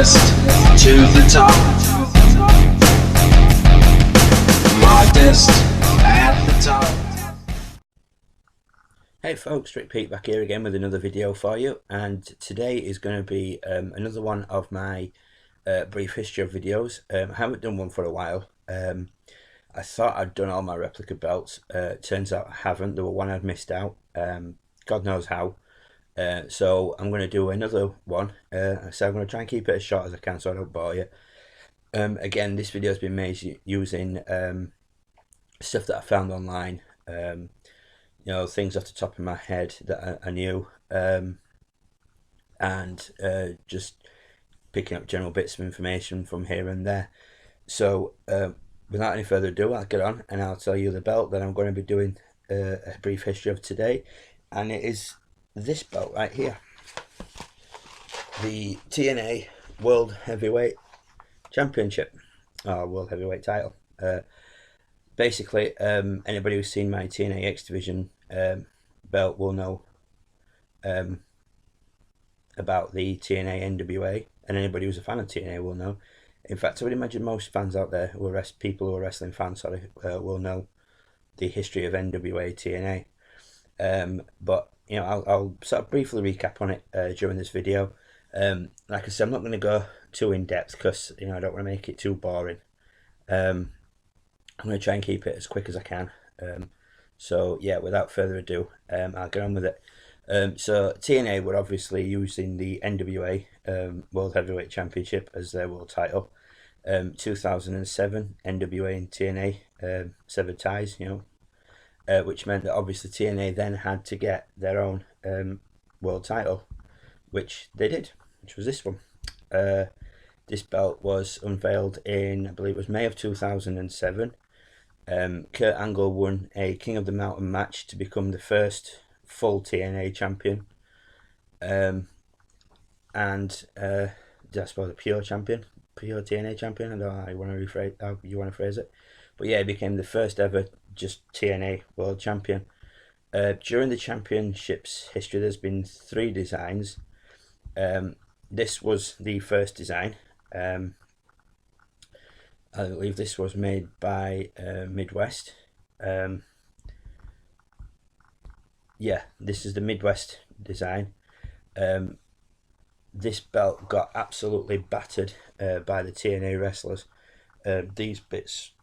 Modest to the top. Modest at the top. Hey folks, Rick Pete back here again with another video for you, and today is going to be another one of my brief history of videos. I haven't done one for a while. I thought I'd done all my replica belts. Turns out I haven't. There were one I'd missed out. God knows how. So I'm going to do another one. So I'm going to try and keep it as short as I can so I don't bore you. Again, this video has been made using stuff that I found online. You know, things off the top of my head that I knew, and just picking up general bits of information from here and there. So without any further ado, I'll get on and I'll tell you the belt that I'm going to be doing a brief history of today, and it is this belt right here, the TNA World Heavyweight Championship, or World Heavyweight title. Basically, anybody who's seen my TNA X Division belt will know about the TNA NWA, and anybody who's a fan of TNA will know. In fact, I would imagine most fans out there, people who are wrestling fans, will know the history of NWA TNA. But you know, I'll sort of briefly recap on it during this video. Like I said, I'm not going to go too in depth because I don't want to make it too boring. I'm going to try and keep it as quick as I can. So yeah, without further ado, I'll get on with it. So TNA were obviously using the NWA World Heavyweight Championship as their world title. 2007, NWA and TNA severed ties, which meant that obviously TNA then had to get their own world title, which they did, which was this one. This belt was unveiled in, I believe it was May of 2007. Kurt Angle won a King of the Mountain match to become the first full TNA champion, and I suppose a pure TNA champion. I don't know how you want to phrase it, but yeah, he became the first ever just TNA world champion. During the championship's history, there's been 3 designs. This was the first design. I believe this was made by Midwest. Yeah, this is the Midwest design. This belt got absolutely battered by the TNA wrestlers. These bits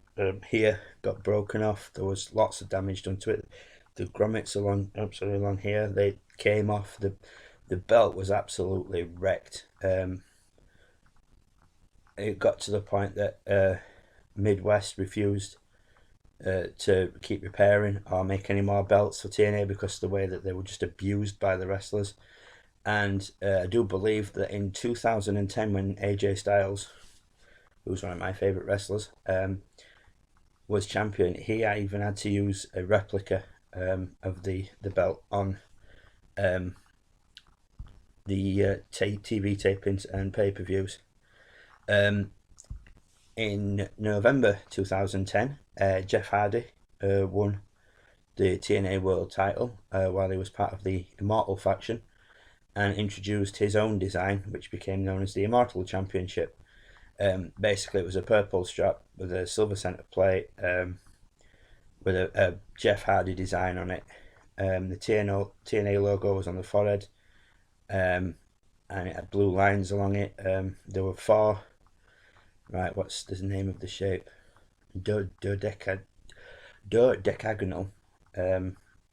here got broken off. There was lots of damage done to it. The grommets along here, they came off. The belt was absolutely wrecked. It got to the point that Midwest refused to keep repairing or make any more belts for TNA because of the way that they were just abused by the wrestlers. And I do believe that in 2010, when AJ Styles, who's one of my favourite wrestlers, was champion, he even had to use a replica of the belt on the TV tapings and pay-per-views. In November 2010, Jeff Hardy won the TNA World title while he was part of the Immortal faction, and introduced his own design, which became known as the Immortal Championship. Basically, it was a purple strap with a silver center plate with a Jeff Hardy design on it. The TNA logo was on the forehead, and it had blue lines along it. There were 4. Right, what's the name of the shape? Dodecagonal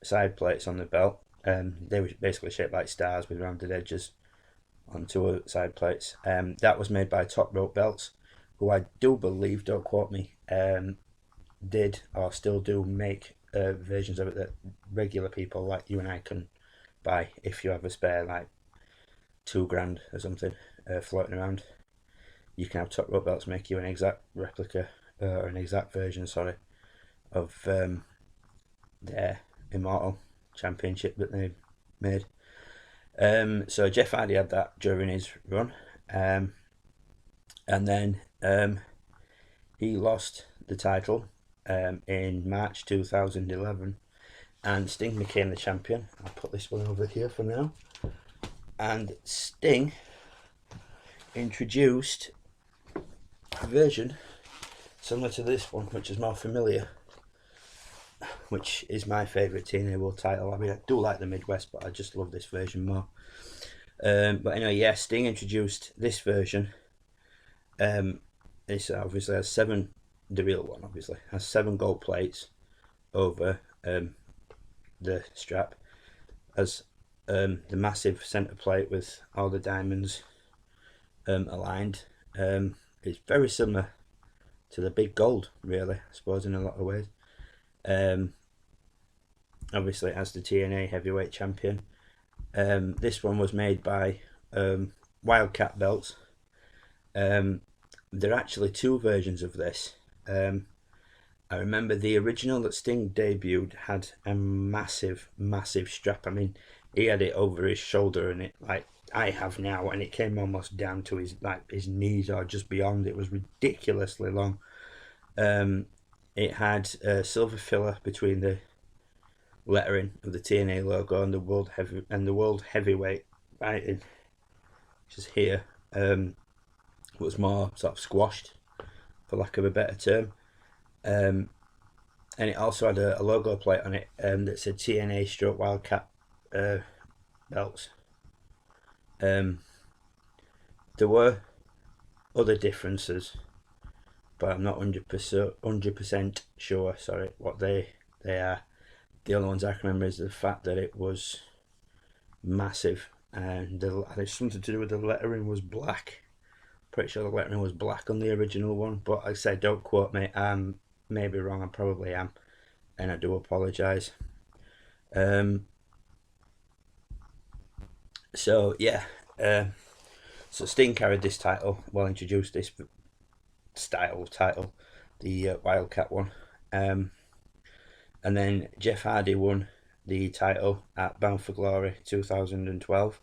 side plates on the belt. They were basically shaped like stars with rounded edges on 2 side plates. That was made by Top Rope Belts, who I do believe, don't quote me, did or still do make versions of it that regular people like you and I can buy if you have a spare like $2,000 or something floating around. You can have Top Rope Belts make you an exact replica, or an exact version, of their Immortal Championship that they made. So Jeff Hardy had that during his run, and then he lost the title in March 2011, and Sting became the champion. I'll put this one over here for now. And Sting introduced a version similar to this one, which is more familiar, which is my favourite TNA World title. I mean, I do like the Midwest, but I just love this version more. But anyway, yeah, Sting introduced this version. This obviously has 7, the real one obviously, has 7 gold plates over the strap, has the massive centre plate with all the diamonds aligned. It's very similar to the big gold, really, I suppose, in a lot of ways. Obviously it has the TNA heavyweight champion. This one was made by Wildcat belts. There are actually 2 versions of this. I remember the original that Sting debuted had a massive strap. I mean, he had it over his shoulder, and it, like I have now, and it came almost down to his knees or just beyond. It was ridiculously long. It had a silver filler between the lettering of the TNA logo and the world heavyweight writing, which is here. Was more sort of squashed, for lack of a better term. And it also had a logo plate on it that said TNA stroke Wildcat belts. There were other differences, but I'm not 100% sure, sorry, what they are. The only ones I can remember is the fact that it was massive, and there's something to do with the lettering was black. Pretty sure the lettering was black on the original one, but like I said, don't quote me. I may be wrong, I probably am, and I do apologise. So yeah, so Sting carried this title, well, introduced this style title, the Wildcat one, and then Jeff Hardy won the title at Bound for Glory 2012.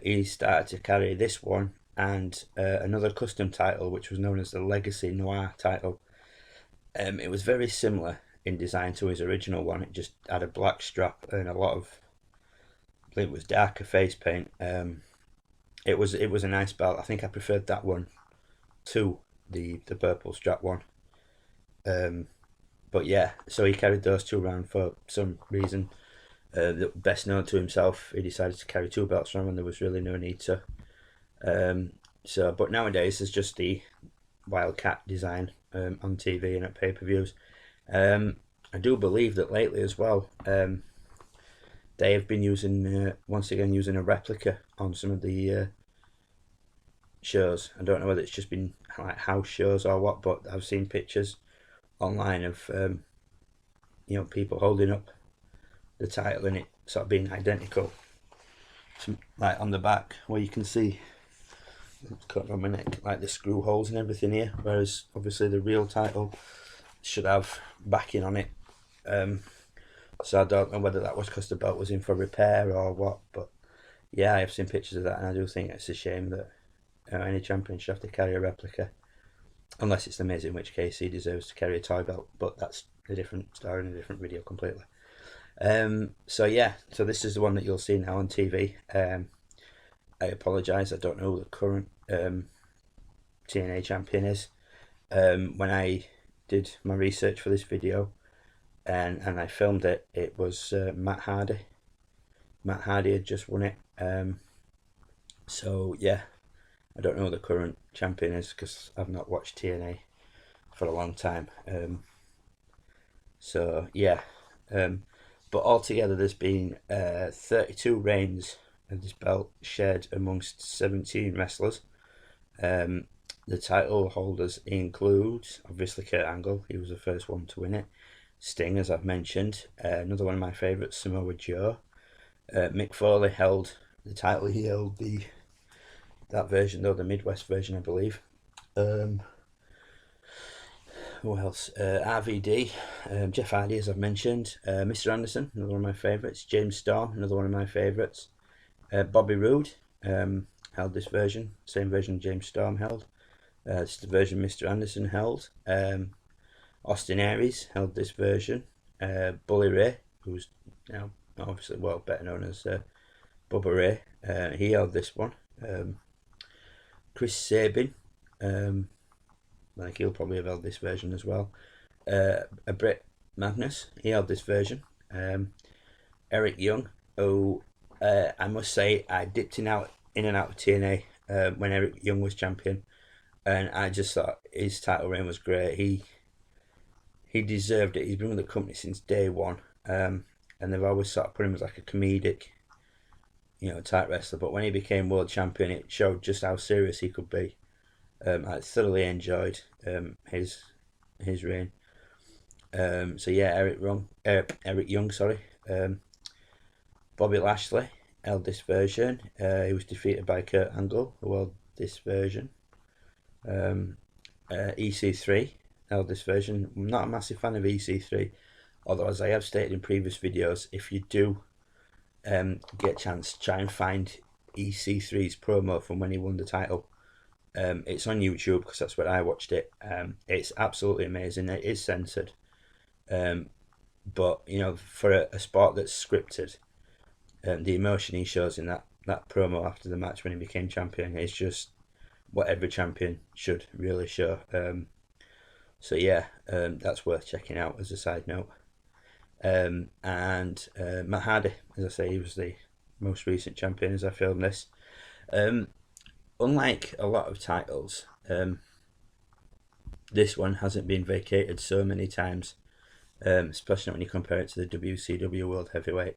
He started to carry this one and another custom title, which was known as the Legacy Noir title. It was very similar in design to his original one. It just had a black strap and a lot of, it was darker face paint. It was a nice belt. I think I preferred that one to the purple strap one. But yeah, so he carried those 2 around for some reason. Best known to himself, he decided to carry 2 belts around when there was really no need to. But nowadays there's just the Wildcat design on TV and at pay-per-views. I do believe that lately as well, they have been using once again using a replica on some of the shows. I don't know whether it's just been like house shows or what, but I've seen pictures online of people holding up the title and it sort of being identical, like on the back where you can see, cut on my neck, like the screw holes and everything here, whereas obviously the real title should have backing on it. So I don't know whether that was because the belt was in for repair or what, but yeah, I've seen pictures of that, and I do think it's a shame that any champion should have to carry a replica, unless it's The Miz, in which case he deserves to carry a toy belt, but that's a different story in a different video completely. So yeah, so this is the one that you'll see now on TV. I apologise, I don't know who the current TNA champion is. When I did my research for this video and I filmed it, it was Matt Hardy. Matt Hardy had just won it. So yeah, I don't know who the current champion is because I've not watched TNA for a long time. So yeah, but altogether there's been 32 reigns of this belt shared amongst 17 wrestlers. The title holders include obviously Kurt Angle, he was the first one to win it. Sting, as I've mentioned, another one of my favourites, Samoa Joe. Mick Foley held the title. He held that version though, the Midwest version, I believe. Who else? RVD, Jeff Hardy, as I've mentioned. Mr. Anderson, another one of my favourites. James Storm, another one of my favourites. Bobby Roode held this version, same version James Storm held. This is the version Mr. Anderson held. Austin Aries held this version. Bully Ray, who's now obviously better known as Bubba Ray, he held this one. Chris Sabin, like he'll probably have held this version as well. A Britt Magnus, he held this version. Eric Young, who I must say I dipped in and out of TNA when Eric Young was champion, and I just thought his title reign was great. He deserved it. He's been with the company since day one, and they've always sort of put him as like a comedic, type wrestler. But when he became world champion, it showed just how serious he could be. I thoroughly enjoyed his reign. So yeah, Eric Young, sorry. Bobby Lashley held this version. He was defeated by Kurt Angle, who held this version. EC3 held this version. I'm not a massive fan of EC3, although as I have stated in previous videos, if you do get a chance, try and find EC3's promo from when he won the title. It's on YouTube because that's where I watched it. It's absolutely amazing. It is censored, but for a sport that's scripted, the emotion he shows in that promo after the match when he became champion is just what every champion should really show. So yeah, that's worth checking out as a side note. And Matt Hardy, as I say, he was the most recent champion as I filmed this. Unlike a lot of titles, this one hasn't been vacated so many times, especially when you compare it to the WCW World Heavyweight.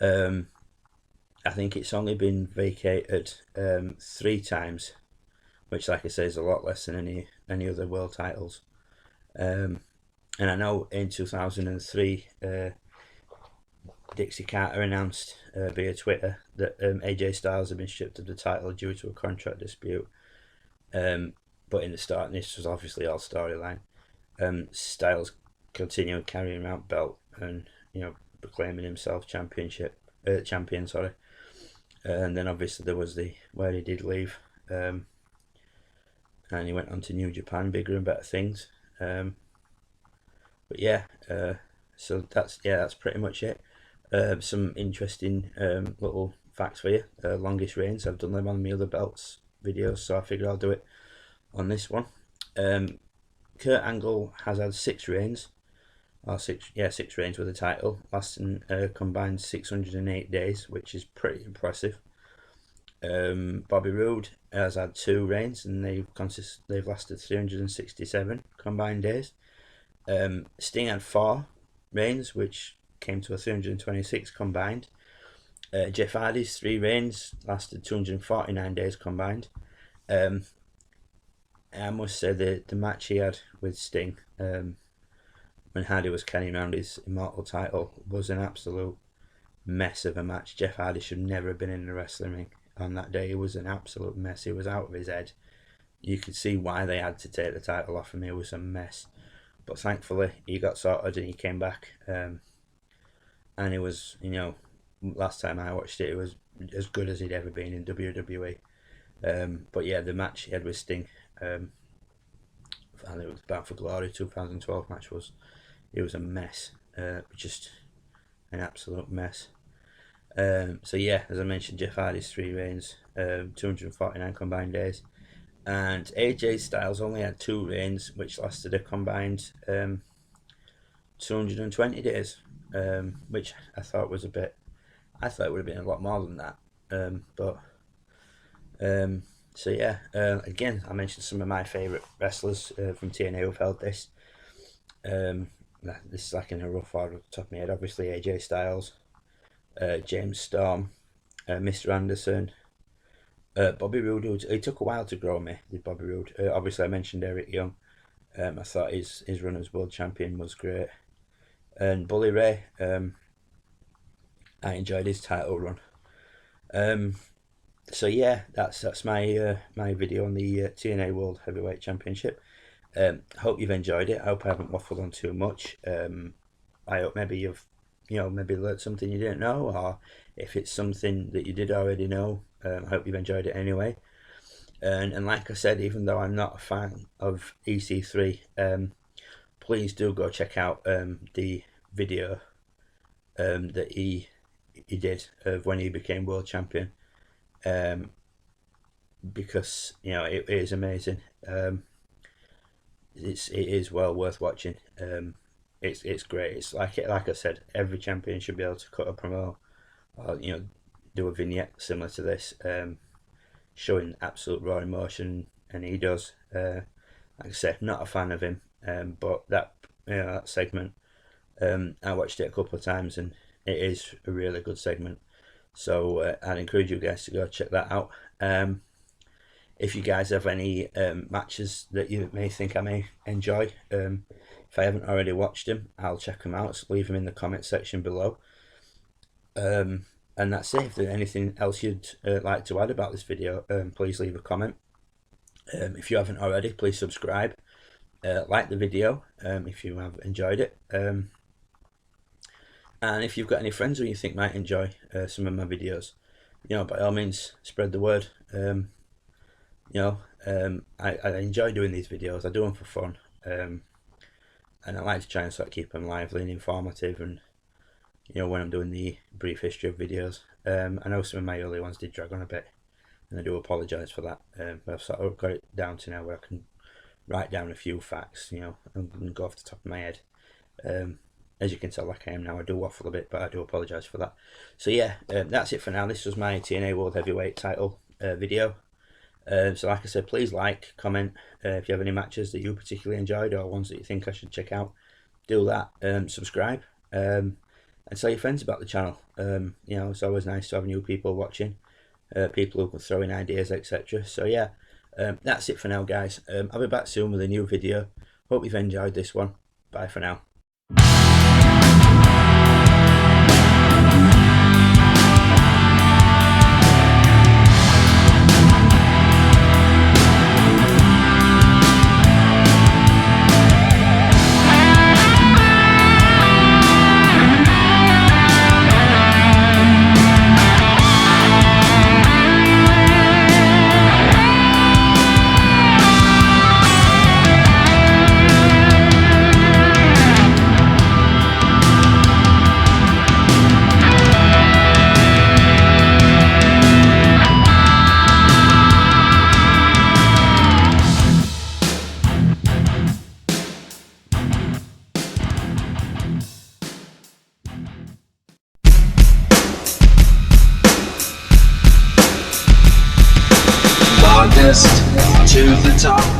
I think it's only been vacated 3 times, which, like I say, is a lot less than any other world titles. And I know in 2003, Dixie Carter announced via Twitter that AJ Styles had been stripped of the title due to a contract dispute. But in the start, and this was obviously all storyline, Styles continued carrying around belt and proclaiming himself champion. And then obviously there was where he did leave, and he went on to New Japan, bigger and better things. But yeah, so that's pretty much it. Some interesting little facts for you. Longest reigns, I've done them on my other belts videos, so I figured I'll do it on this one. Kurt Angle has had 6 reigns, or 6 reigns with the title, lasting combined 608 days, which is pretty impressive. Bobby Roode has had 2 reigns, and they've lasted 367 combined days. Sting had 4 reigns, which came to a 326 combined. Jeff Hardy's 3 reigns lasted 249 days combined. I must say the match he had with Sting, when Hardy was carrying around his Immortal title, was an absolute mess of a match. Jeff Hardy should never have been in the wrestling ring on that day. It was an absolute mess. He was out of his head. You could see why they had to take the title off him. It was a mess. But thankfully, he got sorted and he came back. And it was, last time I watched it, it was as good as he'd ever been in WWE. But yeah, the match he had with Sting, and it was Bound for Glory 2012 match, it was a mess. Just an absolute mess. So yeah, as I mentioned, Jeff Hardy's 3 reigns, 249 combined days. And AJ Styles only had 2 reigns, which lasted a combined 220 days, which I thought was I thought it would have been a lot more than that. So yeah, again, I mentioned some of my favourite wrestlers from TNA who've held this. This is like in a rough order off the top of my head. Obviously, AJ Styles, James Storm, Mr. Anderson, Bobby Roode. It took a while to grow me, did Bobby Roode. Obviously, I mentioned Eric Young. I thought his run as world champion was great. And Bully Ray, I enjoyed his title run. So yeah, that's my my video on the TNA World Heavyweight Championship. Hope you've enjoyed it. I hope I haven't waffled on too much. I hope maybe you've maybe learned something you didn't know, or if it's something that you did already know, I hope you've enjoyed it anyway. And like I said, even though I'm not a fan of EC3, please do go check out the video that he did of when he became world champion. because it is amazing. It is well worth watching. It's great. It's like I said, every champion should be able to cut a promo or do a vignette similar to this, showing absolute raw emotion, and he does. Like I said, not a fan of him, but that that segment, I watched it a couple of times, and it is a really good segment. So I'd encourage you guys to go check that out. If you guys have any matches that you may think I may enjoy, if I haven't already watched them, I'll check them out. So leave them in the comment section below. And that's it. If there's anything else you'd like to add about this video, please leave a comment. If you haven't already, please subscribe. Like the video if you have enjoyed it. And if you've got any friends who you think might enjoy some of my videos, by all means, spread the word. I enjoy doing these videos. I do them for fun, and I like to try and sort of keep them lively and informative. And when I'm doing the brief history of videos, I know some of my early ones did drag on a bit, and I do apologise for that. But I've sort of got it down to now where I can write down a few facts, and go off the top of my head. As you can tell, like I am now, I do waffle a bit, but I do apologise for that. So yeah, that's it for now. This was my TNA World Heavyweight title video. So like I said, please like, comment if you have any matches that you particularly enjoyed or ones that you think I should check out. Do that. Subscribe, and tell your friends about the channel. It's always nice to have new people watching, people who can throw in ideas, etc. So yeah, that's it for now, guys. I'll be back soon with a new video. Hope you've enjoyed this one. Bye for now. Modest to the top.